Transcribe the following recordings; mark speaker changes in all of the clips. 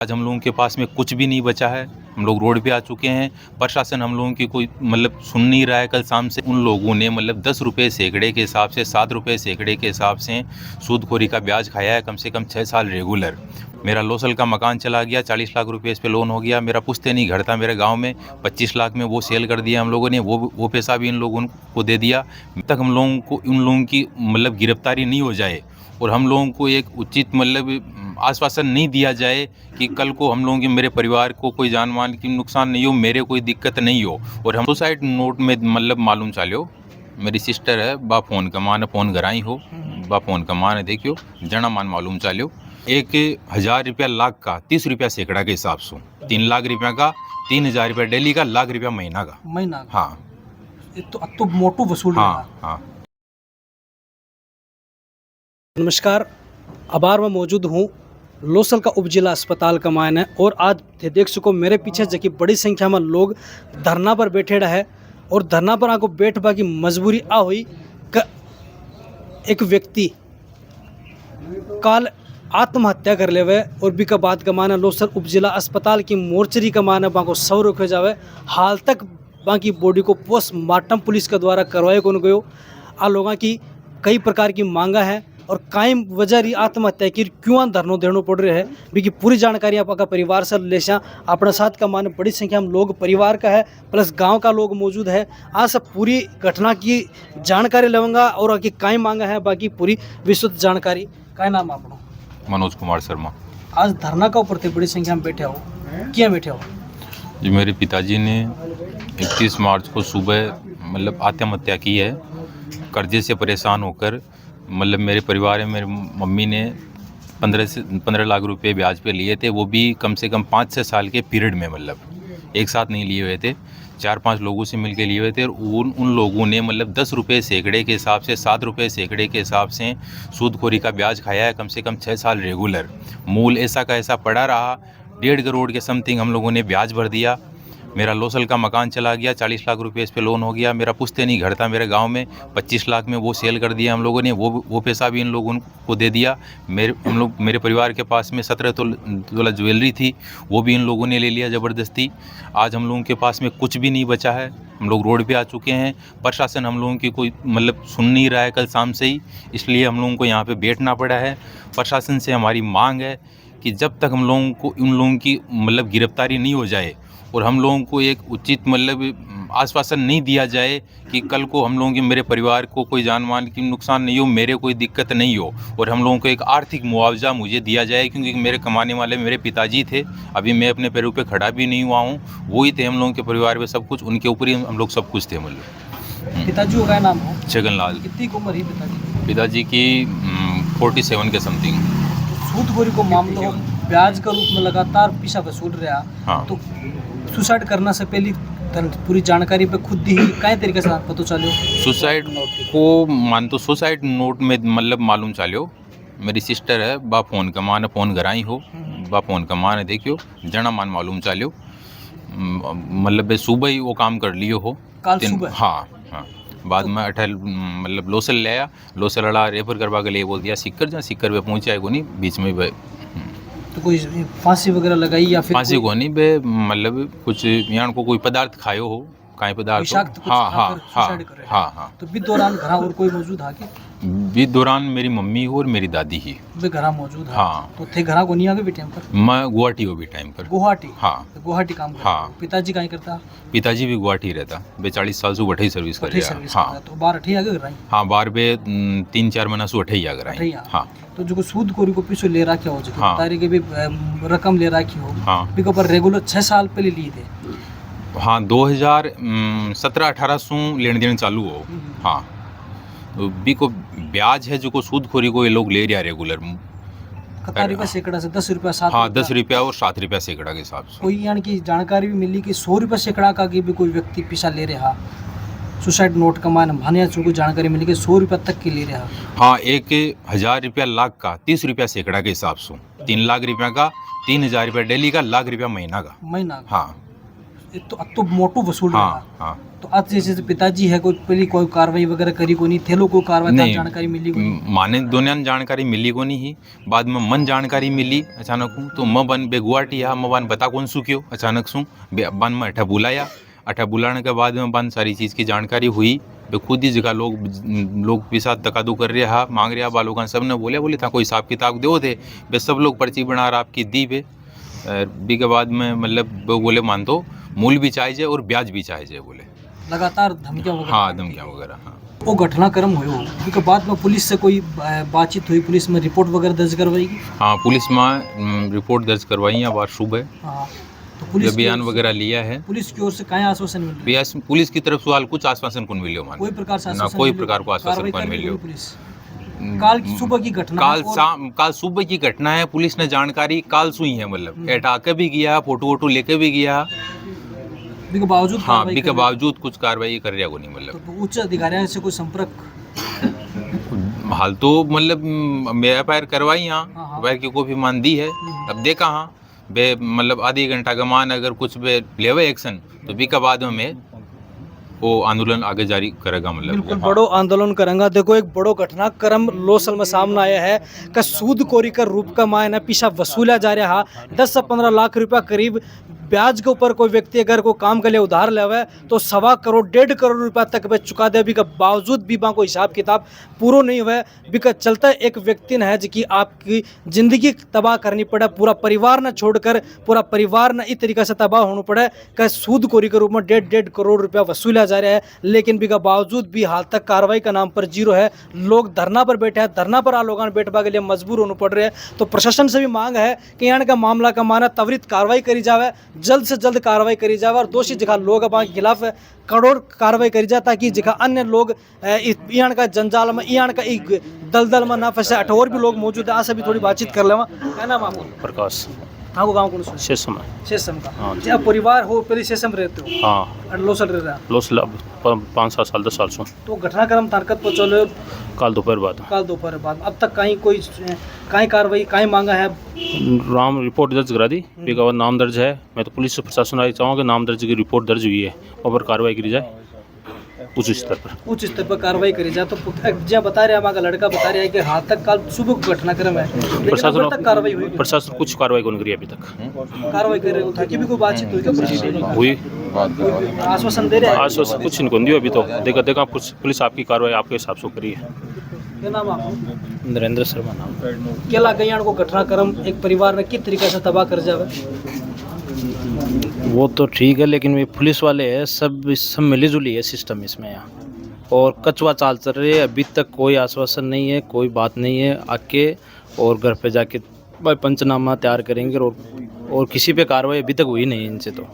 Speaker 1: आज हम लोगों के पास में कुछ भी नहीं बचा है। हम लोग रोड पे आ चुके हैं। प्रशासन हम लोगों की कोई सुन नहीं रहा है। कल शाम से उन लोगों ने 10 रुपये सैकड़े के हिसाब से, 7 रुपये सैकड़े के हिसाब से सूदखोरी का ब्याज खाया है, कम से कम 6 साल रेगुलर। मेरा लोसल का मकान चला गया, 40 लाख रुपए इस पे लोन हो गया। मेरा पुश्तैनी घर था मेरे गांव में, 25 लाख में वो सेल कर दिया हम लोगों ने। वो पैसा भी इन लोगों को दे दिया। जब तक हम लोगों को इन लोगों की गिरफ्तारी नहीं हो जाए और हम लोगों को एक उचित आश्वासन नहीं दिया जाए कि कल को हम लोगों के, मेरे परिवार को कोई जान मान की नुकसान नहीं हो, मेरे कोई दिक्कत नहीं हो। और हम सुसाइड नोट में मालूम चाल्यो, मेरी सिस्टर है, बा फ़ोन कमाने फ़ोन घराई हो, बा फ़ोन कमाने देखियो जना मान मालूम चाल्यो। 1,000 रुपया लाख का, 30 रुपया सैकड़ा के हिसाब से 3 लाख रुपया का, 3,000 रुपया डेली का, लाख रुपया महीना का। हाँ,
Speaker 2: तो मोटू वसूल।
Speaker 1: हाँ हाँ।
Speaker 2: नमस्कार, अबार में मौजूद हूँ लोसल का उपजिला अस्पताल का मायन है। और आज थे देख सको मेरे पीछे जबकि बड़ी संख्या में लोग धरना पर बैठे रहे और धरना पर आको बैठवा की मजबूरी आ हुई कि एक व्यक्ति काल आत्महत्या कर लेवे और बिका बाद का माना लोसल उपजिला अस्पताल की मोर्चरी का माना बाको सौ रखे जावे। हाल तक बाकी बॉडी को पोस्टमार्टम पुलिस के द्वारा करवाए को गयो। आ लोगों की कई प्रकार की मांगा है और कायम वजह रही आत्महत्या की क्यों धरनो देनो पड़ रहे हैं बिकी पूरी जानकारी आपका परिवार से लेशा। अपने साथ का मान बड़ी संख्या में लोग परिवार का है प्लस गांव का लोग मौजूद है। आज सब पूरी घटना की जानकारी लेवंगा और आगे कायम मांगा है बाकी पूरी विस्तृत जानकारी। क्या नाम आपको?
Speaker 1: मनोज कुमार शर्मा।
Speaker 2: आज धरना का ऊपर थे बड़ी संख्या में बैठे हो, क्या बैठे हो?
Speaker 1: जी, मेरे पिताजी ने 31 मार्च को सुबह आत्महत्या की है। कर्जे से परेशान होकर मेरे परिवार में मेरी मम्मी ने 15 लाख रुपए ब्याज पे लिए थे। वो भी कम से कम 5-6 साल के पीरियड में, एक साथ नहीं लिए हुए थे, 4-5 लोगों से मिलके लिए हुए थे। और उन लोगों ने 10 रुपये सैकड़े के हिसाब से, 7 रुपये सैकड़े के हिसाब से सूदखोरी का ब्याज खाया है, कम से कम 6 साल रेगुलर। मूल ऐसा का ऐसा पड़ा रहा। 1.5 करोड़ के समथिंग हम लोगों ने ब्याज भर दिया। मेरा लोसल का मकान चला गया, 40 लाख रुपए इस पे लोन हो गया। मेरा पुश्तैनी घर था मेरे गांव में, 25 लाख में वो सेल कर दिया हम लोगों ने। वो पैसा भी इन लोगों को दे दिया। मेरे परिवार के पास में 17 तोला ज्वेलरी थी, वो भी इन लोगों ने ले लिया ज़बरदस्ती। आज हम लोगों के पास में कुछ भी नहीं बचा है। हम लोग रोड पे आ चुके हैं। प्रशासन हम लोगों की कोई सुन नहीं रहा है कल शाम से ही, इसलिए हम लोगों को यहाँ पे बैठना पड़ा है। प्रशासन से हमारी मांग है कि जब तक हम लोगों को इन लोगों की गिरफ्तारी नहीं हो जाए और हम लोगों को एक उचित आश्वासन नहीं दिया जाए कि कल को हम लोगों के, मेरे परिवार को कोई जान मान की नुकसान नहीं हो, मेरे कोई दिक्कत नहीं हो, और हम लोगों को एक आर्थिक मुआवजा मुझे दिया जाए। क्योंकि मेरे कमाने वाले मेरे पिताजी थे। अभी मैं अपने पैरों पे खड़ा भी नहीं हुआ हूँ, वही थे हम लोगों के परिवार में सब कुछ, उनके ऊपर ही हम लोग सब कुछ थे।
Speaker 2: पिताजी का नाम हो?
Speaker 1: छगनलाल।
Speaker 2: कितनी उम्र ही
Speaker 1: पिताजी की 47 के समथिंग।
Speaker 2: सूदखोरी को मामला हो, ब्याज का रूप में लगातार पीछा वसूल रहा।
Speaker 1: हाँ।
Speaker 2: तो सुसाइड करना से पहले पूरी जानकारी पे खुद ही कई तरीके से पता चलो?
Speaker 1: सुसाइड को मान तो सुसाइड नोट में मालूम चाल्यो, मेरी सिस्टर है, बा फ़ोन कमाने फ़ोन घराई हो, बा फ़ोन कमाने देखियो जना मान मालूम चाल्यो। सुबह ही वो काम कर लियो हो
Speaker 2: कल सुबह।
Speaker 1: हाँ हाँ। बाद में अठल लोसल ले आया, लोसल अड़ा रेफर करवा के लिए बोल दिया सिक्कर, जहाँ सिक्कर पे पहुँचा है नहीं बीच में।
Speaker 2: तो कोई फांसी वगैरह लगाई या फिर
Speaker 1: फांसी को नहीं बे कुछ यहाँ को कोई पदार्थ खायो हो, काई पदार्थ। हाँ हाँ हाँ हाँ हाँ।
Speaker 2: तो बीच दौरान घर और कोई मौजूद है?
Speaker 1: बीच दौरान मेरी मम्मी और मेरी दादी ही
Speaker 2: घर मौजूद है।
Speaker 1: हाँ।
Speaker 2: तो थे घर को नहीं आगे भी टाइम पर?
Speaker 1: मैं गुवाहाटी हो भी टाइम पर।
Speaker 2: गुवाहाटी?
Speaker 1: हाँ।
Speaker 2: तो गुवाहाटी काम करता?
Speaker 1: हाँ।
Speaker 2: पिताजी कहीं करता?
Speaker 1: पिताजी भी गुवाहाटी रहता, 40 साल से उठे सर्विस कर रहा है। हाँ।
Speaker 2: तो बार अठी आगे कर रही?
Speaker 1: हाँ, बार बे 3-4 महीना से उठे ही आ रही। हाँ।
Speaker 2: तो जो सूदखोरी को पीछे ले रखा हो,
Speaker 1: हाँ।
Speaker 2: तारीख भी रकम ले रखी हो,
Speaker 1: हाँ,
Speaker 2: बिको पर रेगुलर 6 साल पहले लिए थे।
Speaker 1: हाँ, 2017-18 से लेन देन चालू हो। हाँ, तो बी को ब्याज है जो को सूदखोरी को ये लोग ले रहा रेगुलर।
Speaker 2: कितना रुपया सैकड़ा से? 10 रुपया 7?
Speaker 1: हाँ, 10 रुपया और 7 रुपया सैकड़ा के हिसाब से।
Speaker 2: कोई यानी कि जानकारी भी मिली कि 100 रुपया सैकड़ा का भी कोई व्यक्ति पीछा ले रहा सुसाइड नोट का मान भानिया को जानकारी मिली कि 100 रुपया तक के ले रहा।
Speaker 1: हाँ, 1,000 रुपया लाख का, 30 रुपया सैकड़ा के हिसाब से 3 लाख रुपया का, 3,000 रुपया डेली का, लाख रुपया महीना का।
Speaker 2: महीना?
Speaker 1: हाँ।
Speaker 2: तो मोटू वसूल रहा।
Speaker 1: हाँ हाँ
Speaker 2: तो आज जैसे पिताजी है कोई पहली कोई कार्रवाई वगैरह करी को नहीं थे लोग कोई कार्रवाई
Speaker 1: नहीं
Speaker 2: जानकारी मिली को नहीं।
Speaker 1: माने दुनिया जानकारी मिली को नहीं ही बाद में मन जानकारी मिली अचानक हूँ तो मैं बन बेगुआटी या मैं बन बता कौन सू क्यों अचानक सू बन में अठा बुलाया अठा बुलाने के बाद में बन सारी चीज़ की जानकारी हुई बे खुद ही जगह लोग भी साथ तकादू कर रहे हा मांग रहा बालों का सब ने बोले था कोई हिसाब किताब दो थे बे सब लोग पर्ची बना रहा आपकी दी बे बी के बाद में मतलब वो बोले मान तो मूल भी चाहिए और ब्याज भी चाहिए बोले
Speaker 2: लगातार धमकियां वगैरह।
Speaker 1: हाँ धमकियाँ वगैरह हाँ
Speaker 2: वो घटनाक्रम हुई उसके बाद में पुलिस से कोई बातचीत हुई पुलिस में रिपोर्ट वगैरह दर्ज करवाएगी।
Speaker 1: हाँ पुलिस में रिपोर्ट दर्ज करवाई है बार सुबह
Speaker 2: हाँ तो पुलिस
Speaker 1: बयान वगैरह लिया है
Speaker 2: पुलिस की ओर से कहाँ आश्वासन मिल रहा है?
Speaker 1: पुलिस की तरफ से कुछ आश्वासन कौन मिले मान
Speaker 2: कोई प्रकार से
Speaker 1: ना
Speaker 2: आश्वासन
Speaker 1: कोई
Speaker 2: मिले?
Speaker 1: प्रकार को आश्वासन
Speaker 2: कार्रवाई
Speaker 1: कौन
Speaker 2: करेगी
Speaker 1: मिले
Speaker 2: पुलिस? काल की सुबह की घटना है और
Speaker 1: काल सुबह की घटना है पुलिस ने जानकारी काल सुई है मतलब हटा के भी गया फोटो वोटो लेके भी गया
Speaker 2: बी के बावजूद
Speaker 1: हाँ
Speaker 2: कार्रवाई
Speaker 1: बी के
Speaker 2: कर रही है।
Speaker 1: बावजूद कुछ कार्रवाई कर रहा को नहीं मतलब
Speaker 2: तो उच्च अधिकारियों से कोई संपर्क
Speaker 1: हाल तो मतलब मैं एफ करवाई
Speaker 2: हाँ,
Speaker 1: यहाँ
Speaker 2: हाँ।
Speaker 1: एफ की कॉपी मान दी है अब देखा हाँ बे मतलब आधी घंटा का मान अगर कुछ बे लेवे एक्शन तो बी के बाद में मैं वो आंदोलन आगे जारी करेगा मतलब
Speaker 2: बिल्कुल बड़ो आंदोलन करेंगे। देखो एक बड़ो घटनाक्रम लोसल में सामने आया है का सूद कोरी का रूप का मायना पीछा वसूला जा रहा 10 से 15 लाख रुपया करीब ब्याज के ऊपर कोई व्यक्ति अगर कोई काम के लिए उधार लेवे तो 1.25 करोड़ 1.5 करोड़ रुपया तक वे चुका दे भी के बावजूद भी को हिसाब किताब पूरा नहीं हुआ भी का चलता एक व्यक्ति ने है जिसकी आपकी ज़िंदगी तबाह करनी पड़े पूरा परिवार ने छोड़कर पूरा परिवार ने इस तरीके से तबाह होना पड़े का सूद कोरी के रूप में 1.5 करोड़ रुपया वसूला जा रहा है लेकिन भी का बावजूद भी हाल तक कार्रवाई का नाम पर जीरो है। लोग धरना पर बैठे हैं धरना पर लोगों ने बैठवा के लिए मजबूर होना पड़ रहे हैं। तो प्रशासन से भी मांग है कि यहाँ का मामला का माना त्वरित कार्रवाई करी जाए जल्द से जल्द कार्रवाई करी जाए और दोषी जगह लोग के खिलाफ कड़ोर कार्रवाई करी जाए ताकि जगह अन्य लोग यहाँ का जंजाल में यहाँ का दलदल में ना फंसे। अठौर भी लोग मौजूद है आसे भी थोड़ी बातचीत कर लेवा। क्या नाम आपको?
Speaker 3: प्रकाश
Speaker 2: हाँ वो गाँव कौन सा?
Speaker 3: शेषम
Speaker 2: शेषम का।
Speaker 3: हाँ जी।
Speaker 2: आप परिवार हो पहले शेषम रहते हो?
Speaker 3: हाँ
Speaker 2: लोसल रह रहा
Speaker 3: लोस 5-7 साल 10 साल से
Speaker 2: तो घटनाक्रम तारकत पर चलो
Speaker 3: काल दोपहर बाद
Speaker 2: काल दोपहर बाद अब तक कहीं कार्रवाई कहीं मांगा है?
Speaker 3: राम रिपोर्ट दर्ज करा दी एक बार नाम दर्ज है। मैं तो पुलिस से प्रशासन आई चाहूँगा कि नाम दर्ज की रिपोर्ट दर्ज हुई है और पर कार्रवाई करी जाए उच्च स्तर पर।
Speaker 2: उच्च स्तर पर कार्रवाई करी जाए। तो जो बता रहे हैं हमारा लड़का बता रहा है कि हाल तक कल सुबह को घटनाक्रम है लेकिन अब तक कार्रवाई हुई
Speaker 3: प्रशासन कुछ कार्रवाई कौन करी अभी तक।
Speaker 2: कार्रवाई कर रहे हो था कि भी कोई बातचीत हुई क्या?
Speaker 3: हुई
Speaker 2: आश्वासन दे रहे हैं?
Speaker 3: आश्वासन कुछ नहीं दियो अभी तो देखा पुलिस आपकी कार्रवाई आपके हिसाब से करी है।
Speaker 2: क्या नाम आपको?
Speaker 3: नरेंद्र शर्मा नाम।
Speaker 2: क्या लगा यहाँ को घटनाक्रम एक परिवार ने किस तरीके से तबाह कर जावे?
Speaker 3: वो तो ठीक है लेकिन ये पुलिस वाले हैं सब मिली जुली है सिस्टम इसमें यहाँ और कचवा चाल चल रही है। अभी तक कोई आश्वासन नहीं है कोई बात नहीं है आके और घर पे जाके भाई पंचनामा तैयार करेंगे और किसी पे कार्रवाई अभी तक हुई नहीं इनसे। तो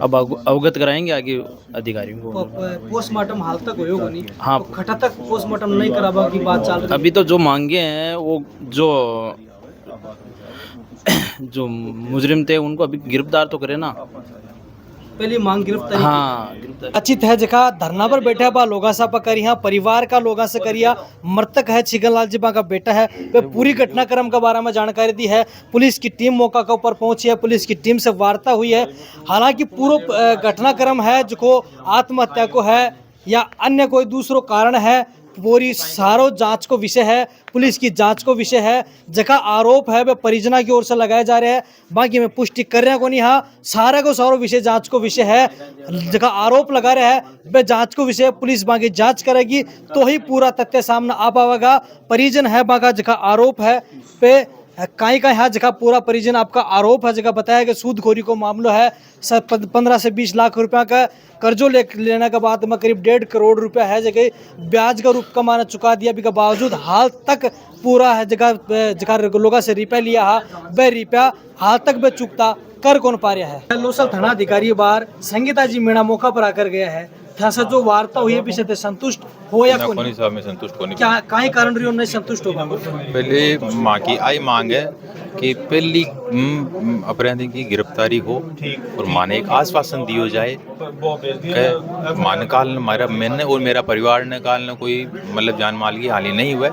Speaker 3: अब अवगत कराएंगे आगे अधिकारियों को।
Speaker 2: पोस्टमार्टम हाल तक होगा नहीं?
Speaker 3: हाँ
Speaker 2: तो खटा तक पोस्टमार्टम नहीं करावा की बात चल रही है?
Speaker 3: अभी तो जो मांगे हैं वो जो मुजरिम थे उनको अभी गिरफ्तार तो करे ना
Speaker 2: पहली मांग गिरफ्तारी।
Speaker 3: हाँ गिरफ्तार
Speaker 2: अचित है जगह धरना पर बैठा बा लोगा सा करिया परिवार का लोगा से करिया मृतक है छिगनलाल जी का बेटा है वे पूरी घटनाक्रम के बारे में जानकारी दी है। पुलिस की टीम मौका के ऊपर पहुंची है पुलिस की टीम से वार्ता हुई है। हालांकि पूरा घटनाक्रम है जो आत्महत्या को है या अन्य कोई दूसरो कारण है पूरी सारो जांच को विषय है पुलिस की जांच को विषय है। जगह आरोप है वे परिजना की ओर से लगाए जा रहे हैं बाकी मैं पुष्टि कर रहे को नहीं। हाँ सारा को सारो विषय जांच को विषय है जगह आरोप लगा रहे हैं वे जांच को विषय पुलिस बाकी जांच करेगी तो ही पूरा तथ्य सामने आ पाएगा। परिजन है बाका जगह आरोप है पे कहीं हाँ जगह पूरा परिजन आपका आरोप है जगह बताया कि सूदखोरी को मामला है 15 से 20 लाख रुपया का कर्जों लेने के बाद में करीब 1.5 करोड़ रुपया है जगह ब्याज का रूप का माना चुका दिया भी के बावजूद हाल तक पूरा है जगह लोगों से रुपया लिया है वह रुपया हाल तक वह चुकता कर कौन पा रहा है। लोसल थाना अधिकारी बार संगीता जी मीणा मौका पर आकर गया है था जो वार्ता हुई है विषय से संतुष्ट हो या
Speaker 1: कोनी साहब में संतुष्ट होने
Speaker 2: क्या कहीं कारण रही नहीं संतुष्ट होगा?
Speaker 1: पहले माँ की आई मांग है कि पहली अपराधी की गिरफ्तारी हो और माँ ने एक आश्वासन दियो जाए मान काल हमारा मैंने और मेरा परिवार ने काल ने कोई मतलब जान माल की हानि नहीं हुआ है।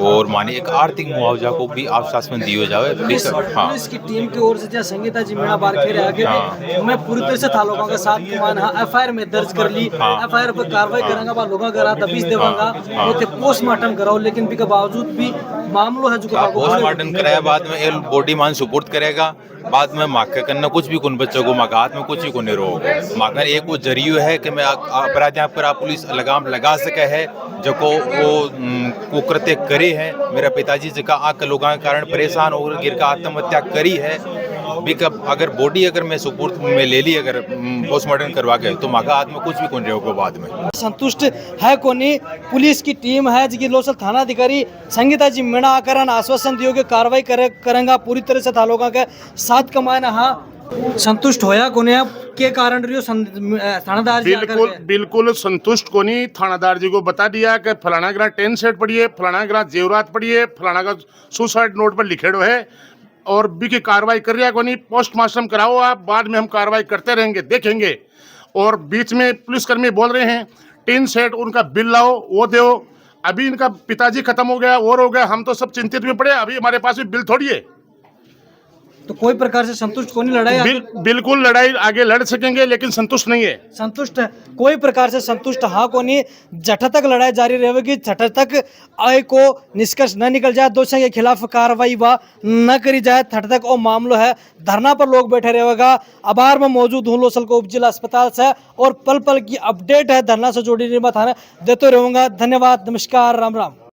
Speaker 1: और माने एक आर्थिक मुआवजा को भी आश्वासन दियो जावे।
Speaker 2: पुलिस
Speaker 1: हाँ
Speaker 2: पुलिस की टीम की ओर से जहाँ संगीता जी मीणा बार खेरे आगे
Speaker 1: हाँ।
Speaker 2: मैं पूरी तरह से था लोगों के साथ कमान हाँ एफआईआर में दर्ज कर ली
Speaker 1: हाँ।
Speaker 2: एफआईआर पर कार्रवाई करेंगे बा लोगों करा दबिश देवांगा
Speaker 1: हाँ।
Speaker 2: वो पोस्टमार्टम कराओ लेकिन भी के बावजूद भी मामलो है जो
Speaker 1: पोस्टमार्टम कराया बाद में एल बॉडी मान सुपुर्द करेगा। बाद में माँ के कन्ना कुछ भी कुन बच्चों को मगात में कुछ भी को नहीं रोग माँ का एक वो जरियो है कि मैं अपराधियों पर आप पुलिस लगाम लगा सके है जो को वो कृत्य करे है। मेरा पिताजी जी का आग लोगों के कारण परेशान होकर गिर का आत्महत्या करी है भी कब अगर बॉडी अगर मैं सुपुर्द में ले ली अगर पोस्टमार्टम करवा के तो माँ का हाथ में कुछ भी कौन रहोगे बाद में।
Speaker 2: संतुष्ट है कोनी पुलिस की टीम है जी लोसल थाना अधिकारी संगीता जी मीणा आकर आश्वासन दियो कि कार्रवाई करेंगे पूरी तरह से था लोगों के साथ कमाना हाँ संतुष्ट होया कोने के कारण रियो थानादार जी
Speaker 4: बिल्कुल संतुष्ट कोनी। थानादार जी को बता दिया कि फलाना ग्राह 10 सेट पड़ी है, फलाना ग्राह जेवरात पड़ी है, फलाना का सुसाइड नोट पर लिखेड़ो है और बी की कार्रवाई कर रहा कोनी। पोस्टमार्टम कराओ आप, बाद में हम कार्रवाई करते रहेंगे देखेंगे। और बीच में पुलिसकर्मी बोल रहे हैं 3 सेट उनका बिल लाओ वो दो। अभी इनका पिताजी खत्म हो गया और हो गया, हम तो सब चिंतित में पड़े। अभी हमारे पास भी बिल थोड़ी है।
Speaker 2: तो कोई प्रकार से संतुष्ट कोनी लड़ाई
Speaker 4: बिल्कुल लड़ाई आगे लड़ सकेंगे लेकिन संतुष्ट नहीं है।
Speaker 2: संतुष्ट है कोई प्रकार से संतुष्ट हाँ कोनी। जठ तक लड़ाई जारी रहेगी जठ तक आय को निष्कर्ष न निकल जाए दोषियों के खिलाफ कार्रवाई व न करी जाए तट तक वो मामलो है धरना पर लोग बैठे रहेगा। अबार में मौजूद हूँ लोसल को उपजिला अस्पताल से और पल पल की अपडेट है धरना से जुड़ी थाना देते रहूंगा। धन्यवाद, नमस्कार, राम राम।